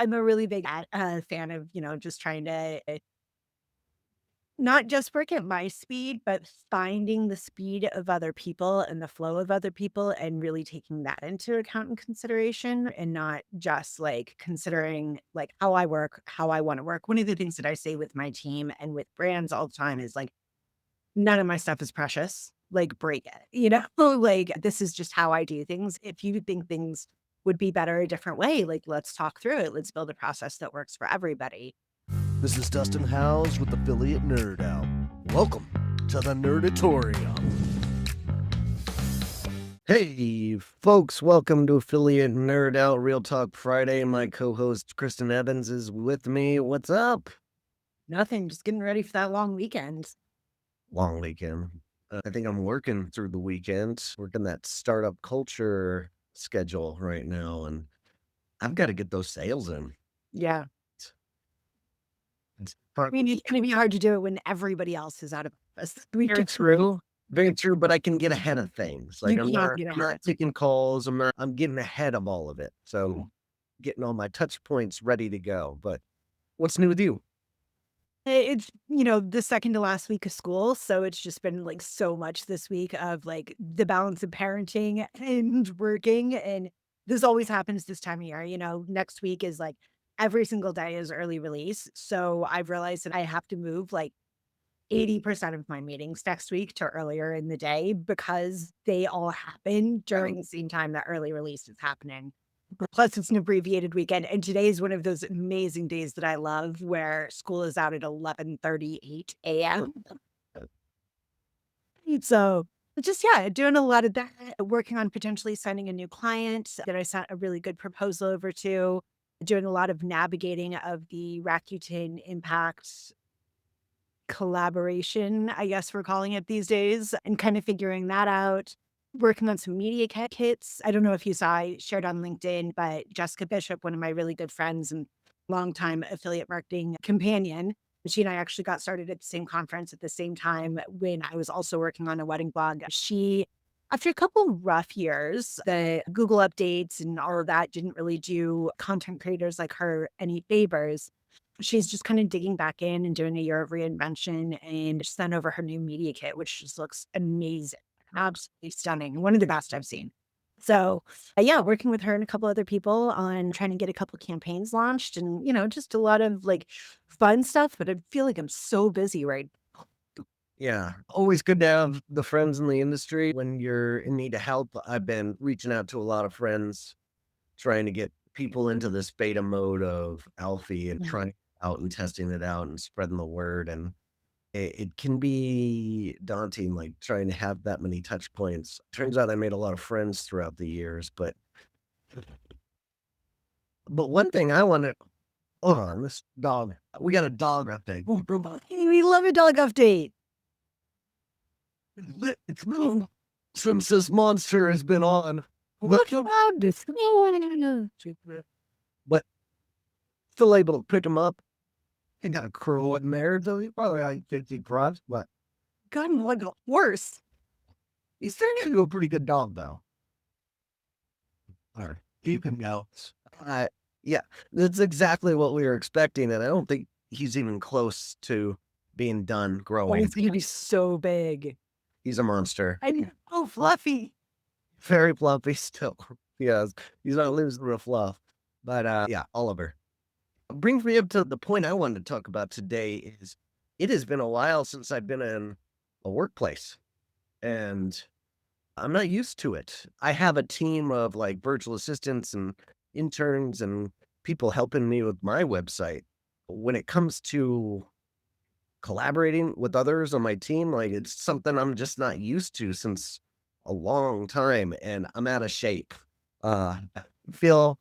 I'm a really big fan of, just trying to not just work at my speed, but finding the speed of other people and the flow of other people and really taking that into account and consideration and not just like considering like how I work, how I want to work. One of the things that I say with my team and with brands all the time is like, none of my stuff is precious. Like, break it, like this is just how I do things. If you think things would be better a different way, like, let's talk through it. Let's build a process that works for everybody. This is Dustin Howes with Affiliate Nerd Out. Welcome to the Nerdatorium. Hey, folks, welcome to Affiliate Nerd Out Real Talk Friday. My co-host Cristen Evans is with me. What's up? Nothing, just getting ready for that long weekend. Long weekend. I think I'm working through the weekend, working that startup culture schedule right now, and I've got to get those sales in. Yeah. It's I mean, it's going to be hard to do it when everybody else is out of office. very true. Very true, but I can get ahead of things. Like You can't get I'm not ahead. taking calls. I'm getting ahead of all of it. So getting all my touch points ready to go. But what's new with you? It's, the second to last week of school. So it's just been like so much this week of like the balance of parenting and working. And this always happens this time of year. Next week is like every single day is early release. So I've realized that I have to move like 80% of my meetings next week to earlier in the day because they all happen during the same time that early release is happening. Plus, it's an abbreviated weekend, and today is one of those amazing days that I love where school is out at 11:38 a.m. So, just, yeah, doing a lot of that, working on potentially signing a new client that I sent a really good proposal over to, doing a lot of navigating of the Rakuten Impact collaboration, I guess we're calling it these days, and kind of figuring that out. Working on some media kits. I don't know if you saw, I shared on LinkedIn, but Jessica Bishop, one of my really good friends and longtime affiliate marketing companion, she and I actually got started at the same conference at the same time when I was also working on a wedding blog. She, after a couple rough years, the Google updates and all of that didn't really do content creators like her any favors. She's just kind of digging back in and doing a year of reinvention and sent over her new media kit, which just looks amazing. Absolutely stunning. One of the best I've seen. So, yeah, working with her and a couple other people on trying to get a couple campaigns launched and, just a lot of like fun stuff. But I feel like I'm so busy right. Yeah, always good to have the friends in the industry when you're in need of help. I've been reaching out to a lot of friends, trying to get people into this beta mode of Alfie and trying it out and testing it out and spreading the word. And it can be daunting, like trying to have that many touch points. Turns out I made a lot of friends throughout the years, but one thing I want to hold on, this dog. We got a dog update. Hey, we love a dog update. It's moved since this monster has been on. What about this? But still able to pick him up. He got a crow in there, though. He probably like 50 cross, but God, what worse? he's turning into a pretty good dog, though. All right, keep him out. Yeah, that's exactly what we were expecting, and I don't think he's even close to being done Oh, growing. he's gonna be so big. He's a monster. Oh, fluffy. Very fluffy still. Yes, he's not losing the fluff. But yeah, Oliver. Brings me up to the point I wanted to talk about today is it has been a while since I've been in a workplace, and I'm not used to it. I have a team of like virtual assistants and interns and people helping me with my website. When it comes to collaborating with others on my team, like it's something I'm just not used to since a long time, and I'm out of shape. I feel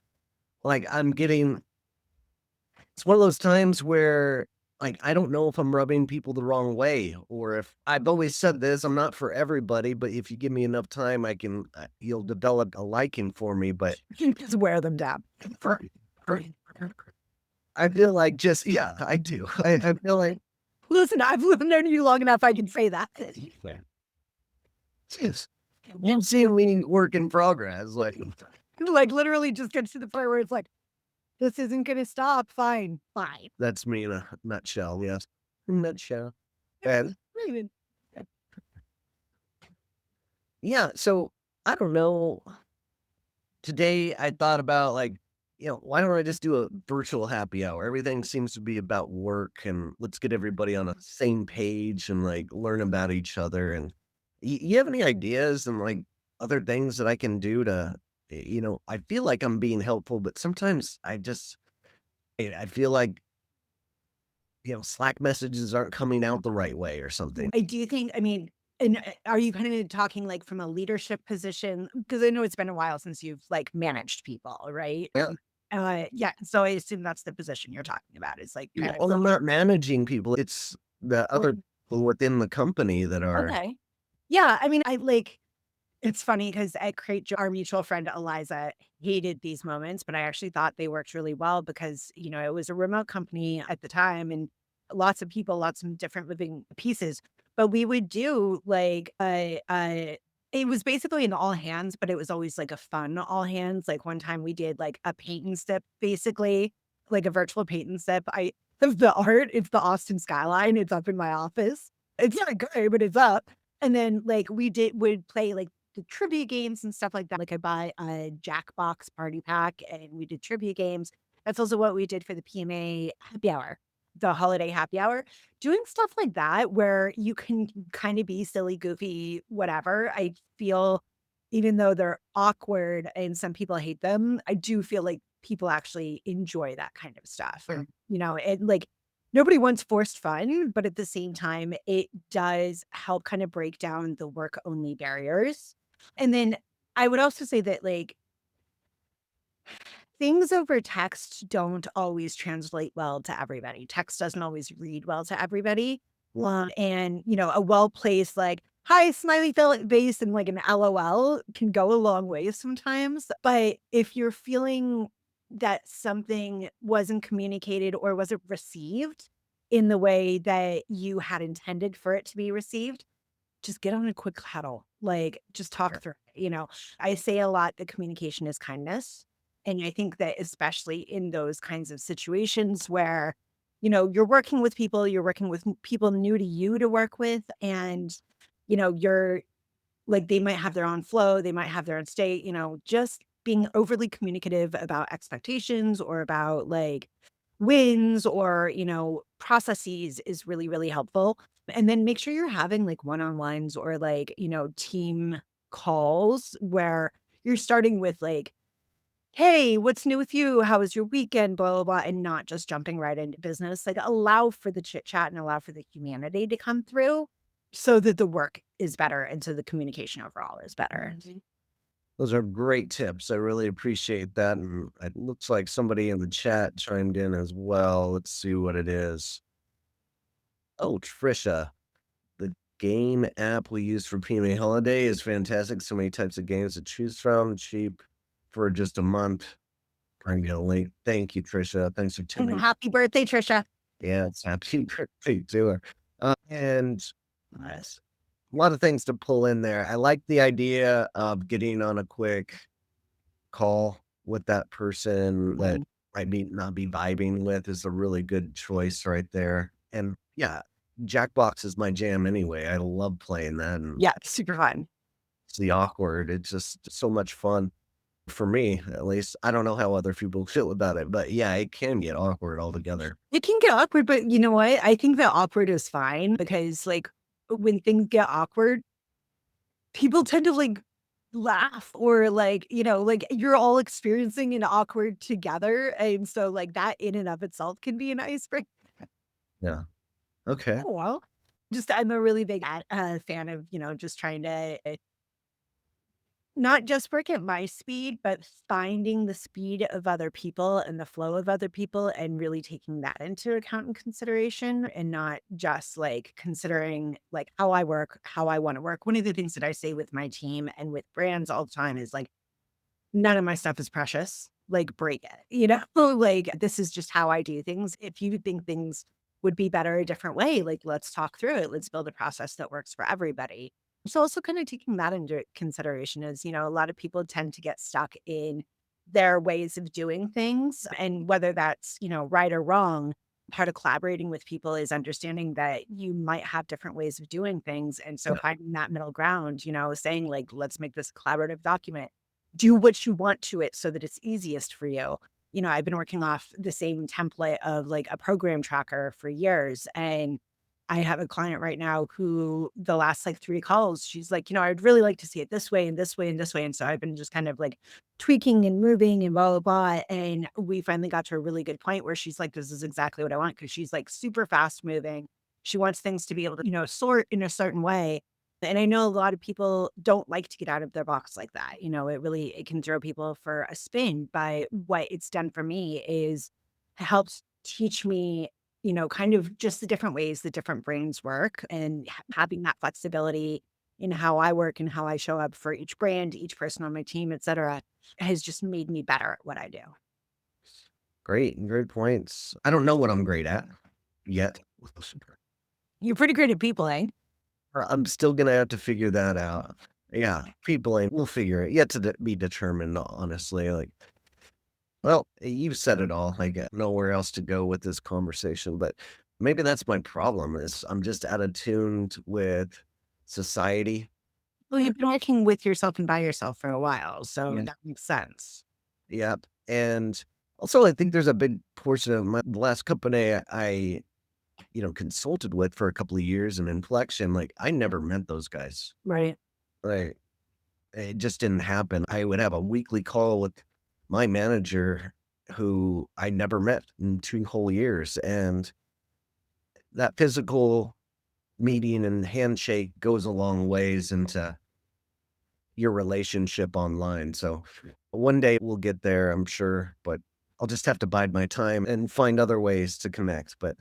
like it's one of those times where like I don't know if I'm rubbing people the wrong way, or if I've always said this, I'm not for everybody, but if you give me enough time, you'll develop a liking for me. But Just wear them down. for, for- I feel like yeah, I do. I feel like Listen, I've known you long enough. I can say that. yes, you've seen me work in progress. Like Like literally, just gets to the point where it's like, This isn't gonna stop. Fine, fine. That's me in a nutshell, yes. Nutshell. And Raven. yeah, so I don't know. Today I thought about like, why don't I just do a virtual happy hour? Everything seems to be about work and let's get everybody on the same page and like learn about each other. And you have any ideas and like other things that I can do to, I feel like I'm being helpful, but sometimes I feel like, Slack messages aren't coming out the right way or something. I do think, I mean, and are you kind of talking like from a leadership position? Because I know it's been a while since you've like managed people, right? Yeah. Yeah. So I assume that's the position you're talking about is like Yeah. kind of Well, I'm not managing people. It's the other people within the company that are. okay. Yeah. I mean, I like it's funny because at Crate, our mutual friend Eliza hated these moments, but I actually thought they worked really well because, it was a remote company at the time and lots of people, lots of different living pieces. But we would do like it was basically an all hands, but it was always like a fun all hands. Like one time we did like a paint and sip, basically, like a virtual paint and sip. I of the art, it's the Austin skyline. It's up in my office. It's not good, but it's up. And then like would play like the trivia games and stuff like that. Like I buy a Jackbox party pack and we did trivia games. That's also what we did for the PMA happy hour, the holiday happy hour. Doing stuff like that where you can kind of be silly, goofy, whatever. I feel even though they're awkward and some people hate them, I do feel like people actually enjoy that kind of stuff. And like nobody wants forced fun, but at the same time, it does help kind of break down the work only barriers. And then I would also say that like things over text don't always translate well to everybody. Text doesn't always read well to everybody. And a well-placed like, hi, smiley face and like an LOL can go a long way sometimes. But if you're feeling that something wasn't communicated or wasn't received in the way that you had intended for it to be received, just get on a quick huddle, like, just talk Sure. through it. I say a lot that communication is kindness, and I think that especially in those kinds of situations where, you're working with people, you're working with people new to you to work with, and, you're like, they might have their own flow, they might have their own state, just being overly communicative about expectations or about, like, wins or, processes is really, really helpful. And then make sure you're having, like, one-on-ones or, like, team calls where you're starting with, like, "Hey, what's new with you? How was your weekend?" Blah, blah, blah, and not just jumping right into business. Like, allow for the chit chat and allow for the humanity to come through so that the work is better and so the communication overall is better. Those are great tips. I really appreciate that. And it looks like somebody in the chat chimed in as well. Let's see what it is. Oh, Trisha, the game app we use for PMA Holiday is fantastic. So many types of games to choose from, cheap for just a month. Bring a link. Thank you, Trisha. Thanks for And tuning. happy birthday, Trisha. Yeah, it's happy birthday to her. And nice. A lot of things to pull in there. I like the idea of getting on a quick call with that person that Mhm. might be not be vibing with is a really good choice right there. And yeah, Jackbox is my jam anyway. I love playing that and Yeah, super fun. it's the awkward. It's just so much fun for me, at least. I don't know how other people feel about it, but yeah, it can get awkward altogether. It can get awkward, but you know what? I think that awkward is fine because, like, when things get awkward, people tend to, like, laugh or, like, like, you're all experiencing an awkward together, and so, like, that in and of itself can be an icebreaker. Yeah. Okay. Oh, well, just I'm a really big fan of, just trying to not just work at my speed, but finding the speed of other people and the flow of other people and really taking that into account and consideration and not just like considering like how I work, how I want to work. One of the things that I say with my team and with brands all the time is like, none of my stuff is precious. Like, break it, like, this is just how I do things. If you think things would be better a different way, like, let's talk through it. Let's build a process that works for everybody. So, also kind of taking that into consideration is, a lot of people tend to get stuck in their ways of doing things. And whether that's, right or wrong, part of collaborating with people is understanding that you might have different ways of doing things. And so Yeah, finding that middle ground, saying like, let's make this a collaborative document, do what you want to it so that it's easiest for you. I've been working off the same template of like a program tracker for years. And I have a client right now who the last like 3 calls, she's like, I'd really like to see it this way and this way and this way. And so I've been just kind of like tweaking and moving and blah, blah, blah. And we finally got to a really good point where she's like, this is exactly what I want. Cause she's like super fast moving. She wants things to be able to, sort in a certain way. And I know a lot of people don't like to get out of their box like that. It can throw people for a spin. But what it's done for me is helps teach me, kind of just the different ways that different brains work and having that flexibility in how I work and how I show up for each brand, each person on my team, et cetera, has just made me better at what I do. great points. I don't know what I'm great at yet. You're pretty great at people, eh? I'm still gonna have to figure that out. Yeah, people ain't we'll figure it. Yet to be determined, honestly. Like, well, you've said it all. I got nowhere else to go with this conversation, but maybe that's my problem is I'm just out of tuned with society. Well, you've been working with yourself and by yourself for a while, so Yeah. that makes sense. Yep. And also I think there's a big portion of the last company consulted with for a couple of years in Inflection, like I never met those guys. Right. Like it just didn't happen. I would have a weekly call with my manager who I never met in 2 whole years, and that physical meeting and handshake goes a long ways into your relationship online, so one day we'll get there, I'm sure, but I'll just have to bide my time and find other ways to connect, but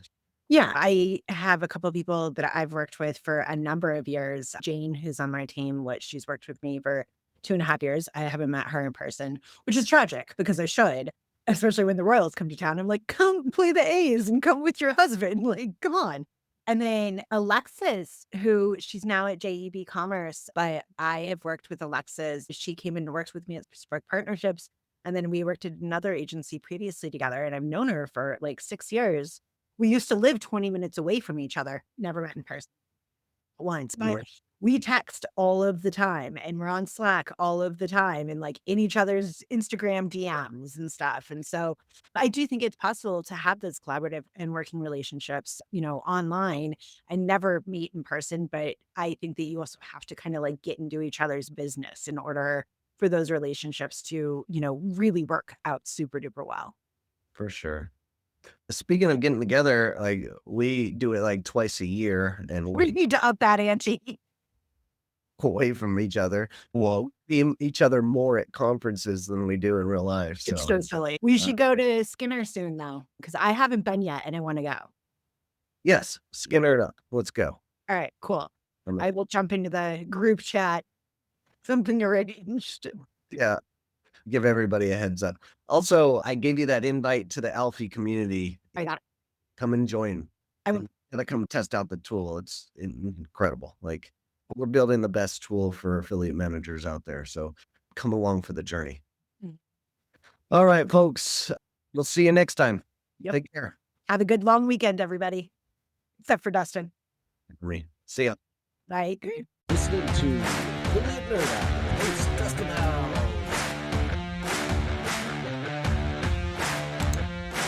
Yeah, I have a couple of people that I've worked with for a number of years. Jane, who's on my team, what she's worked with me for 2.5 years. I haven't met her in person, which is tragic because I should, especially when the Royals come to town. I'm like, come play the A's and come with your husband. Like, come on. And then Alexis, who she's now at JEB Commerce, but I have worked with Alexis. She came and worked with me at Spark Partnerships. And then we worked at another agency previously together. And I've known her for like 6 years. We used to live 20 minutes away from each other, never met in person once, but right, we text all of the time and we're on Slack all of the time and like in each other's Instagram DMs and stuff. And so I do think it's possible to have those collaborative and working relationships, online and never meet in person. But I think that you also have to kind of like get into each other's business in order for those relationships to, really work out super duper well. for sure. Speaking of getting together, like, we do it, like, twice a year, and we're We need to up that ante. away from each other. Well, see each other more at conferences than we do in real life, It's so, so silly. We uh, should go to Skinner soon though, because I haven't been yet and I wanna go. yes, Skinner it up. Let's go. Alright, cool. I'm I will jump into the group chat, something already. yeah, give everybody a heads up. Also, I gave you that invite to the Alfie community. I got it. Come and join, I will. and come test out the tool. It's incredible. Like, we're building the best tool for affiliate managers out there, so come along for the journey. Mm. All right, folks, we'll see you next time. Yep. Take care. Have a good long weekend, everybody, except for Dustin. See ya. Bye. Listening to the Lead Nerd Hour. It's Dustin Howe.